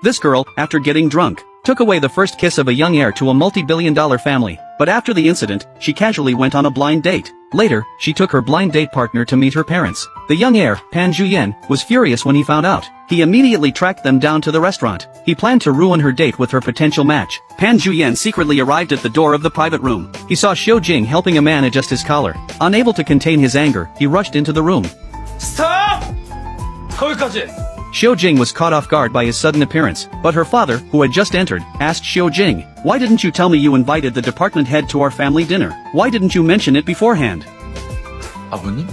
This girl, after getting drunk, took away the first kiss of a young heir to a multi-billion-dollar family, but after the incident, she casually went on a blind date. Later, she took her blind date partner to meet her parents. The young heir, Pan Juyen, was furious when he found out. He immediately tracked them down to the restaurant. He planned to ruin her date with her potential match. Pan Juyen secretly arrived at the door of the private room. He saw Xiu Jing helping a man adjust his collar. Unable to contain his anger, he rushed into the room. Stop! 거기까지! Xiu Jing was caught off guard by his sudden appearance, but her father, who had just entered, asked Xiu Jing, "Why didn't you tell me you invited the department head to our family dinner? Why didn't you mention it beforehand?" 아버님?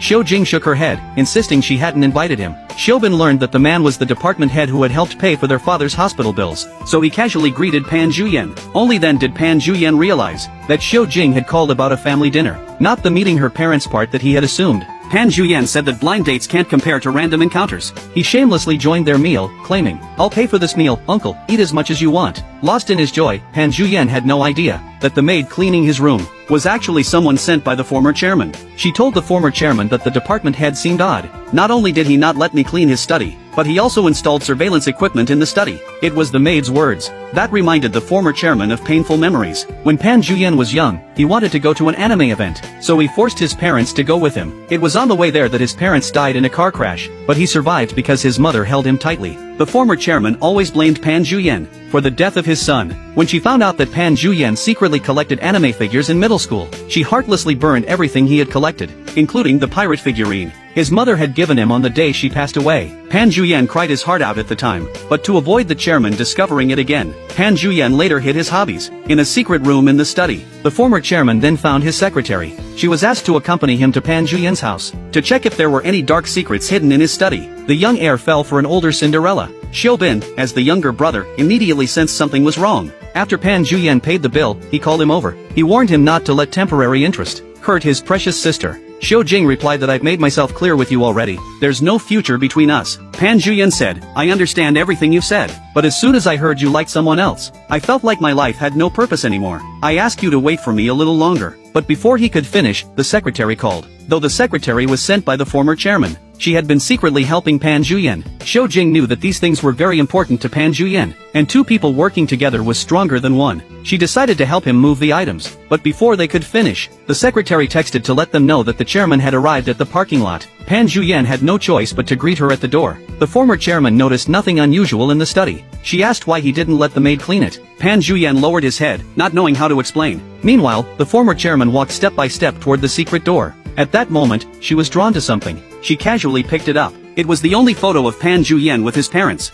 Xiu Jing shook her head, insisting she hadn't invited him. Xiubin learned that the man was the department head who had helped pay for their father's hospital bills, so he casually greeted Pan Juyen. Only then did Pan Juyen realize that Xiu Jing had called about a family dinner, not the meeting her parents part that he had assumed. Pan Juyen said that blind dates can't compare to random encounters. He shamelessly joined their meal, claiming, "I'll pay for this meal, uncle, eat as much as you want." Lost in his joy, Pan Juyen had no idea that the maid cleaning his room was actually someone sent by the former chairman. She told the former chairman that the department head seemed odd. "Not only did he not let me clean his study, but he also installed surveillance equipment in the study." It was the maid's words that reminded the former chairman of painful memories. When Pan Juyen was young, he wanted to go to an anime event, so he forced his parents to go with him. It was on the way there that his parents died in a car crash, but he survived because his mother held him tightly. The former chairman always blamed Pan Juyen for the death of his son. When she found out that Pan Juyen secretly collected anime figures in middle school, she heartlessly burned everything he had collected, including the pirate figurine his mother had given him on the day she passed away. Pan Juyen cried his heart out at the time, but to avoid the chairman discovering it again, Pan Juyen later hid his hobbies in a secret room in the study. The former chairman then found his secretary. She was asked to accompany him to Pan Juyen's house to check if there were any dark secrets hidden in his study. The young heir fell for an older Cinderella. Xiubin, as the younger brother, immediately sensed something was wrong. After Pan Juyen paid the bill, he called him over. He warned him not to let temporary interest hurt his precious sister. Xiu Jing replied that I've made myself clear with you already. There's no future between us. Pan Juyen said, "I understand everything you've said, but as soon as I heard you liked someone else, I felt like my life had no purpose anymore. I asked you to wait for me a little longer." But before he could finish, the secretary called. Though the secretary was sent by the former chairman, she had been secretly helping Pan Juyen. Xiu Jing knew that these things were very important to Pan Juyen, and two people working together was stronger than one. She decided to help him move the items, but before they could finish, the secretary texted to let them know that the chairman had arrived at the parking lot. Pan Juyen had no choice but to greet her at the door. The former chairman noticed nothing unusual in the study. She asked why he didn't let the maid clean it. Pan Juyen lowered his head, not knowing how to explain. Meanwhile, the former chairman walked step by step toward the secret door. At that moment, she was drawn to something. She casually picked it up. It was the only photo of Pan Juyen with his parents.